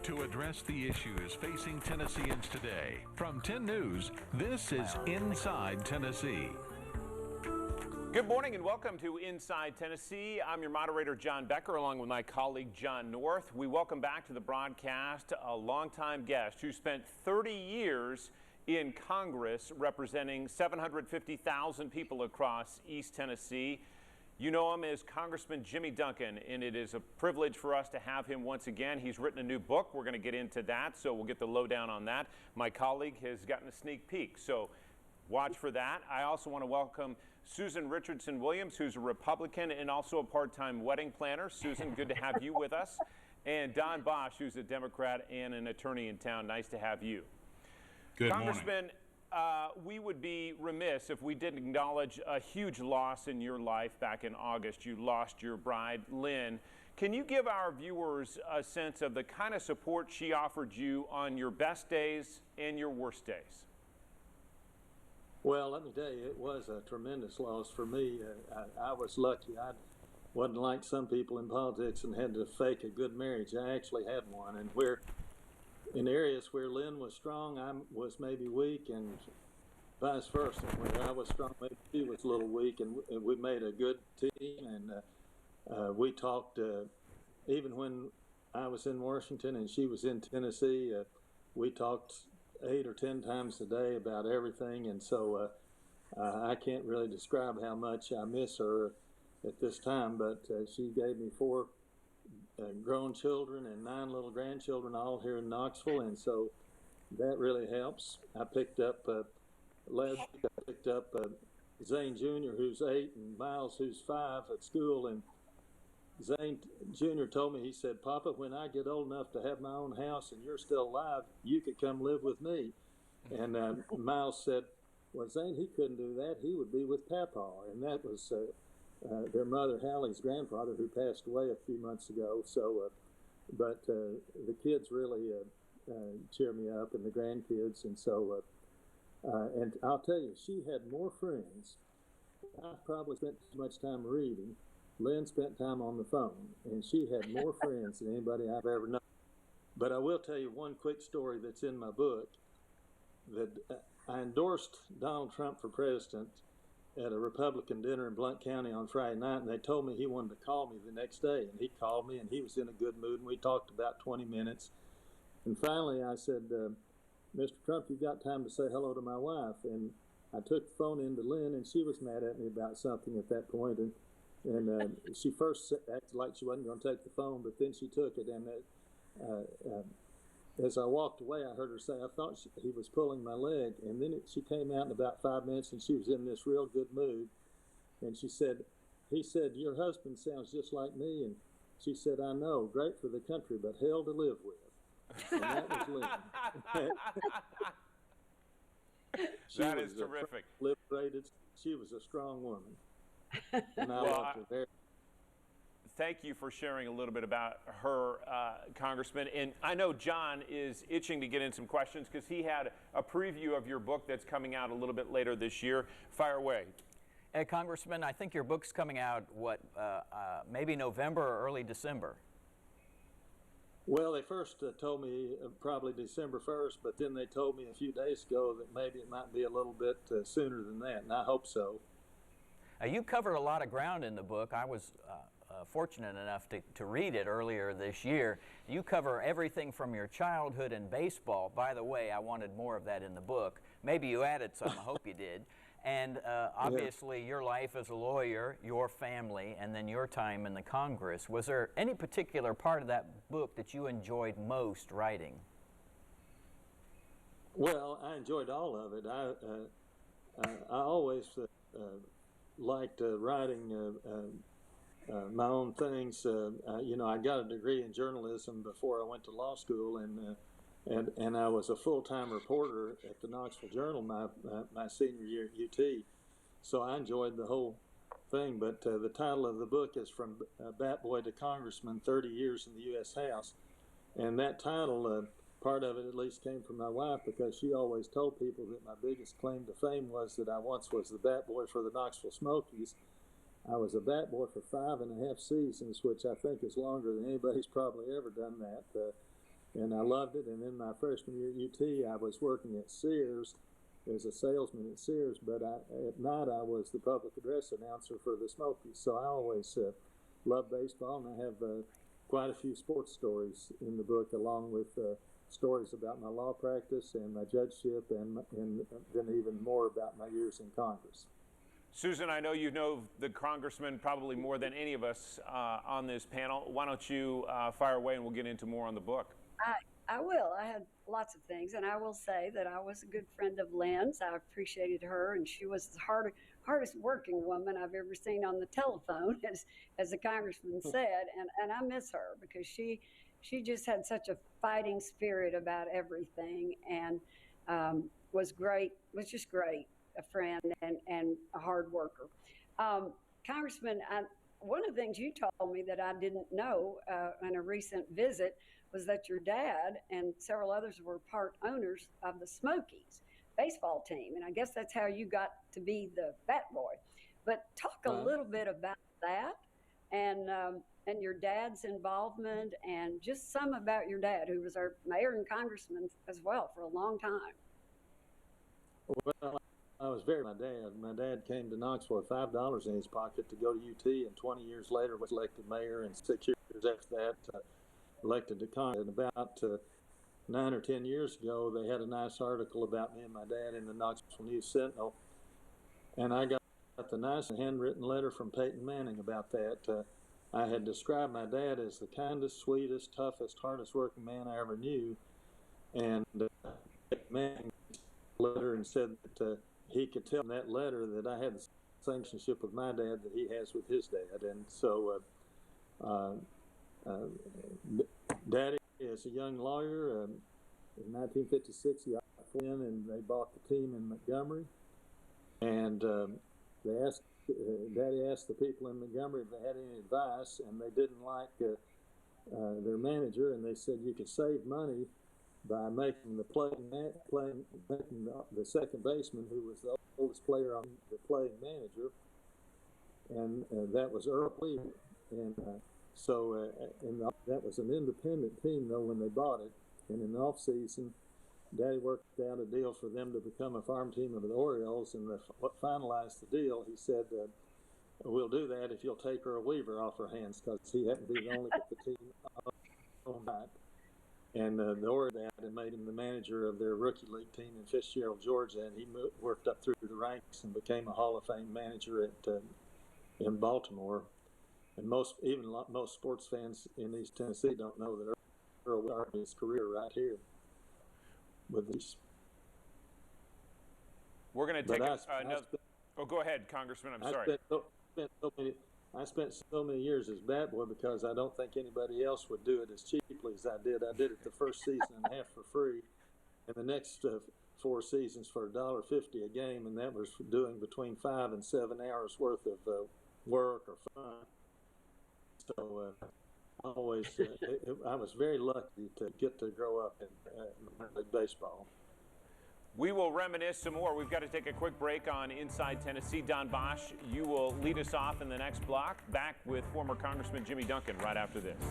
to address the issues facing Tennesseans today. From 10 News, this is Inside Tennessee. Good morning and welcome to Inside Tennessee. I'm your moderator, John Becker, along with my colleague, John North. We welcome back to the broadcast a longtime guest who spent 30 years in Congress representing 750,000 people across East Tennessee. You know him as Congressman Jimmy Duncan, and it is a privilege for us to have him once again. He's written a new book. We're going to get into that, so we'll get the lowdown on that. My colleague has gotten a sneak peek, so watch for that. I also want to welcome Susan Richardson Williams, who's a Republican and also a part-time wedding planner. Susan, good to have you with us. And Don Bosch, who's a Democrat and an attorney in town. Nice to have you. Good Congressman, morning. We would be remiss if we didn't acknowledge a huge loss in your life back in August. You lost your bride, Lynn. Can you give our viewers a sense of the kind of support she offered you on your best days and your worst days? Well, let me tell you, it was a tremendous loss for me. I was lucky. I wasn't like some people in politics and had to fake a good marriage. I actually had one, and in areas where Lynn was strong, I was maybe weak, and vice versa. Where I was strong, maybe she was a little weak, and we made a good team. And we talked, even when I was in Washington and she was in Tennessee, we talked 8 or 10 times a day about everything. And so I can't really describe how much I miss her at this time, but she gave me 4 grown children and 9 little grandchildren, all here in Knoxville, and so that really helps. I picked up Zane Jr., who's 8, and Miles, who's 5, at school. And Zane Jr. told me, he said, "Papa, when I get old enough to have my own house and you're still alive, you could come live with me." And Miles said, "Well, Zane, he couldn't do that. He would be with Papa." And that was their mother, Hallie's grandfather, who passed away a few months ago. So, but the kids really cheer me up, and the grandkids. And so, and I'll tell you, she had more friends. I probably spent too much time reading. Lynn spent time on the phone, and she had more friends than anybody I've ever known. But I will tell you one quick story that's in my book. That I endorsed Donald Trump for president at a Republican dinner in Blount County on Friday night, and they told me he wanted to call me the next day. And he called me, and he was in a good mood, and we talked about 20 minutes. And finally I said, "Mr. Trump, you've got time to say hello to my wife." And I took the phone into Lynn, and she was mad at me about something at that point. And she first acted like she wasn't going to take the phone, but then she took it. And as I walked away, I heard her say, "I thought he was pulling my leg." And then she came out in about 5 minutes, and she was in this real good mood. And she said, "He said, your husband sounds just like me." And she said, "I know, great for the country, but hell to live with." And that was Lynn. That is terrific. Liberated. She was a strong woman. And I loved her very. Thank you for sharing a little bit about her, Congressman. And I know John is itching to get in some questions because he had a preview of your book that's coming out a little bit later this year. Fire away. Congressman, I think your book's coming out, maybe November or early December? Well, they first told me probably December 1st, but then they told me a few days ago that maybe it might be a little bit sooner than that, and I hope so. You cover a lot of ground in the book. I was fortunate enough to read it earlier this year. You cover everything from your childhood in baseball. By the way, I wanted more of that in the book. Maybe you added some. I hope you did. And obviously your life as a lawyer, your family, and then your time in the Congress. Was there any particular part of that book that you enjoyed most writing? Well, I enjoyed all of it. I always liked writing my own things. I got a degree in journalism before I went to law school, and I was a full-time reporter at the Knoxville Journal my senior year at UT. So I enjoyed the whole thing. But the title of the book is From Bat Boy to Congressman, 30 Years in the U.S. House. And that title, part of it at least, came from my wife, because she always told people that my biggest claim to fame was that I once was the bat boy for the Knoxville Smokies. I was a bat boy for 5.5 seasons, which I think is longer than anybody's probably ever done that. and I loved it. And then my freshman year at UT, I was working at Sears as a salesman at Sears, but at night I was the public address announcer for the Smokies. So I always loved baseball, and I have quite a few sports stories in the book, along with stories about my law practice and my judgeship, and then even more about my years in Congress. Susan, I know you know the congressman probably more than any of us on this panel. Why don't you fire away, and we'll get into more on the book. I will. I had lots of things, and I will say that I was a good friend of Lynn's. I appreciated her, and she was the hardest working woman I've ever seen on the telephone, as the congressman said, and I miss her because she just had such a fighting spirit about everything, and was just great, a friend and a hard worker. Congressman, one of the things you told me that I didn't know in a recent visit was that your dad and several others were part owners of the Smokies baseball team, and I guess that's how you got to be the bat boy. But talk a little bit about that, and your dad's involvement, and just some about your dad, who was our mayor and congressman as well for a long time. Well, I was very my dad. My dad came to Knoxville with $5 in his pocket to go to UT, and 20 years later was elected mayor, and 6 years after that elected to Congress. And about 9 or 10 years ago, they had a nice article about me and my dad in the Knoxville News Sentinel, and I got the nice handwritten letter from Peyton Manning about that. I had described my dad as the kindest, sweetest, toughest, hardest working man I ever knew, and Peyton Manning letter and said that he could tell in that letter that I had the same relationship with my dad that he has with his dad. And so Daddy, as a young lawyer, in 1956, he got in and they bought the team in Montgomery. And Daddy asked the people in Montgomery if they had any advice, and they didn't like their manager, and they said you could save money by making the second baseman, who was the oldest player on the playing manager, and that was Earl Weaver. And that was an independent team, though, when they bought it. And in the off season, Daddy worked out a deal for them to become a farm team of the Orioles, and what finalized the deal, he said, we'll do that if you'll take Earl Weaver off our hands, because he happened to be the only with the team on that. And the Orioles had made him the manager of their rookie league team in Fitzgerald, Georgia, and he worked up through the ranks and became a Hall of Fame manager in Baltimore. And most sports fans in East Tennessee don't know that Earl started his career right here with these. We're going to take another. Go ahead, Congressman. I'm sorry. I spent so many years as bat boy because I don't think anybody else would do it as cheaply as I did. I did it the first season and a half for free, and the next 4 seasons for $1.50 a game, and that was doing between 5 and 7 hours worth of work or fun. So I was very lucky to get to grow up in minor league baseball. We will reminisce some more. We've got to take a quick break on Inside Tennessee. Don Bosch, you will lead us off in the next block. Back with former Congressman Jimmy Duncan right after this.